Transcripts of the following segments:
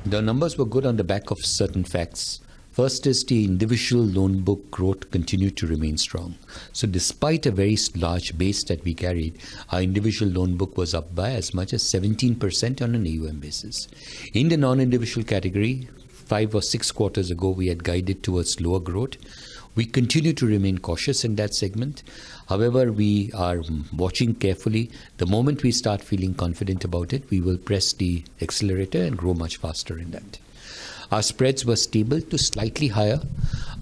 The numbers were good on the back of certain facts. First is the individual loan book growth continued to remain strong. So despite a very large base that we carried, our individual loan book was up by as much as 17% on an AUM basis. In the non-individual category, 5 or 6 quarters ago, we had guided towards lower growth. We continue to remain cautious in that segment. However, we are watching carefully. The moment we start feeling confident about it, we will press the accelerator and grow much faster in that. Our spreads were stable to slightly higher.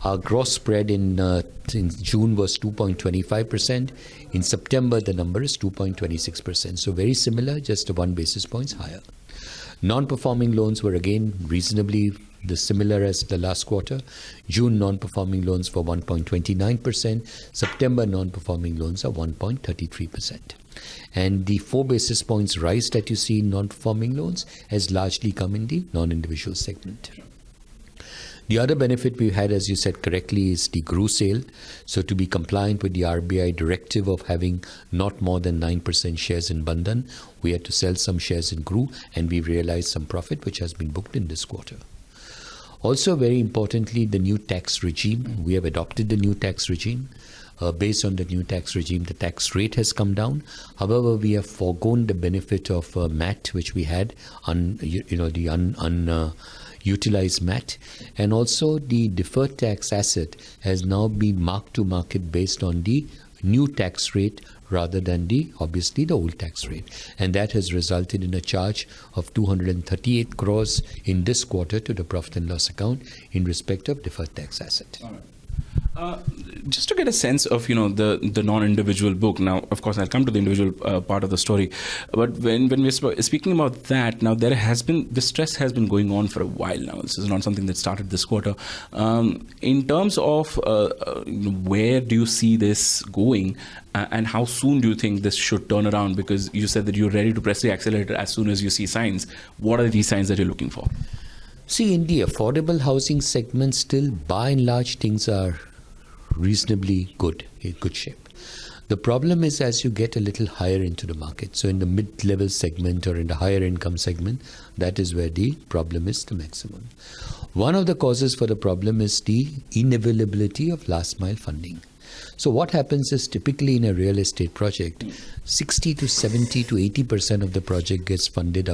Our gross spread in June was 2.25%. In September, the number is 2.26%. So very similar, just 1 basis points higher. Non-performing loans were again reasonably similar as the last quarter. June non-performing loans were 1.29%. September non-performing loans are 1.33%. And the 4 basis points rise that you see in non-performing loans has largely come in the non-individual segment. The other benefit we've had, as you said correctly, is the GRU sale. So to be compliant with the RBI directive of having not more than 9% shares in Bandhan, we had to sell some shares in GRU, and we realized some profit which has been booked in this quarter. Also, very importantly, the new tax regime. We have adopted the new tax regime. Based on the new tax regime, the tax rate has come down. However, we have foregone the benefit of MAT, which we had on, the utilized MAT, and also the deferred tax asset has now been marked to market based on the new tax rate rather than the old tax rate. And that has resulted in a charge of 238 crores in this quarter to the profit and loss account in respect of deferred tax asset. All right. Just to get a sense of, the non-individual book. Now, of course, I'll come to the individual part of the story. But when we're speaking about that, now the stress has been going on for a while now. This is not something that started this quarter. In terms of where do you see this going and how soon do you think this should turn around? Because you said that you're ready to press the accelerator as soon as you see signs. What are these signs that you're looking for? See, in the affordable housing segment, still by and large things are reasonably good, in good shape. The problem is as you get a little higher into the market, so in the mid-level segment or in the higher income segment, that is where the problem is the maximum. One of the causes for the problem is the unavailability of last mile funding. So what happens is typically in a real estate project, 60 to 70 to 80% of the project gets funded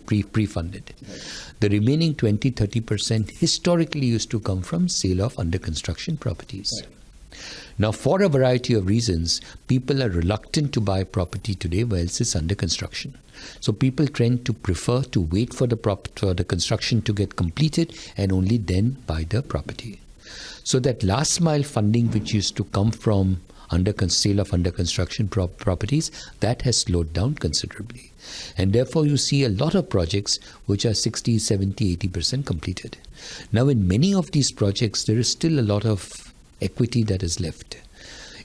pre-funded. Right. The remaining 20-30% historically used to come from sale of under construction properties. Right. Now, for a variety of reasons, people are reluctant to buy property today while it's under construction. So people tend to prefer to wait for the construction to get completed and only then buy the property. So that last mile funding which used to come from sale of under construction properties, that has slowed down considerably. And therefore you see a lot of projects which are 60, 70, 80% completed. Now in many of these projects, there is still a lot of equity that is left.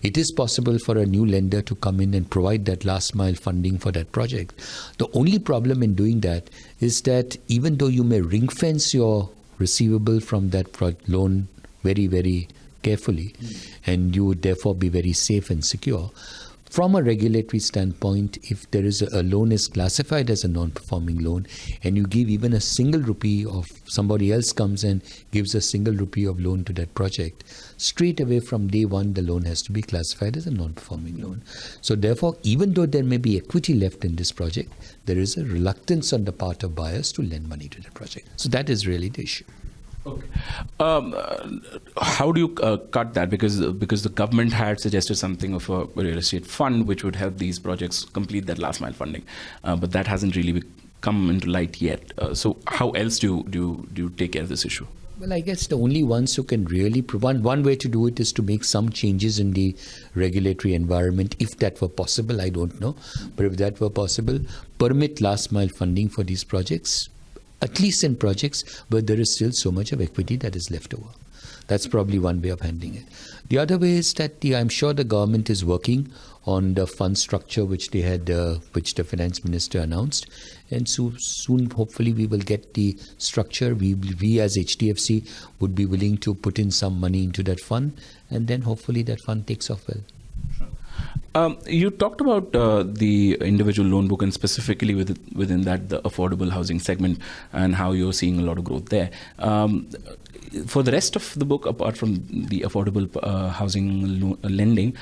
It is possible for a new lender to come in and provide that last mile funding for that project. The only problem in doing that is that even though you may ring fence your receivable from that loan very, very carefully, and you would therefore be very safe and secure. From a regulatory standpoint, if there is a loan is classified as a non-performing loan and you give even a single rupee of somebody else comes and gives a single rupee of loan to that project, straight away from day one, the loan has to be classified as a non-performing loan. So therefore, even though there may be equity left in this project, there is a reluctance on the part of buyers to lend money to the project. So that is really the issue. Okay. How do you cut that? Because the government had suggested something of a real estate fund which would help these projects complete that last mile funding, but that hasn't really come into light yet. So how else do you take care of this issue? Well, I guess the only ones who can really one way to do it is to make some changes in the regulatory environment. If that were possible, I don't know, but if that were possible, permit last mile funding for these projects. At least in projects where there is still so much of equity that is left over. That's probably one way of handling it. The other way is that I'm sure the government is working on the fund structure which they had, which the finance minister announced, and soon hopefully we will get the structure. We as HDFC would be willing to put in some money into that fund, and then hopefully that fund takes off well. You talked about the individual loan book and specifically within that the affordable housing segment and how you're seeing a lot of growth there. For the rest of the book, apart from the affordable housing lending,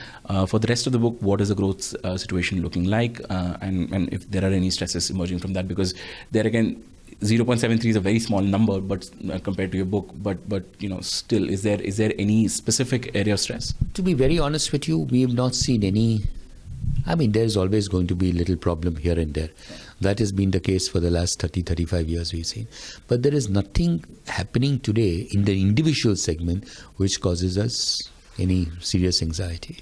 for the rest of the book, what is the growth situation looking like, and if there are any stresses emerging from that? Because there again, 0.73 is a very small number, but compared to your book, but still, is there any specific area of stress? To be very honest with you, we have not seen any. I mean, there's always going to be a little problem here and there. That has been the case for the last 35 years we've seen. But there is nothing happening today in the individual segment which causes us any serious anxiety.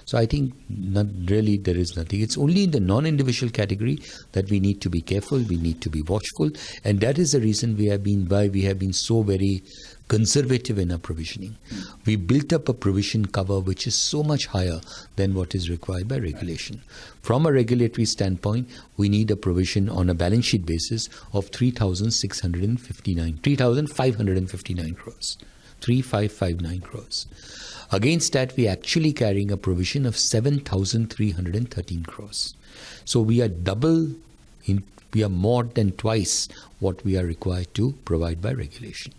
So I think not really there is nothing. It's only in the non-individual category that we need to be careful, we need to be watchful. And that is the reason why we have been so very conservative in our provisioning. We built up a provision cover which is so much higher than what is required by regulation. From a regulatory standpoint, we need a provision on a balance sheet basis of 3,559 crores. 3,559 crores. Against that, we are actually carrying a provision of 7,313 crores. So we are we are more than twice what we are required to provide by regulation.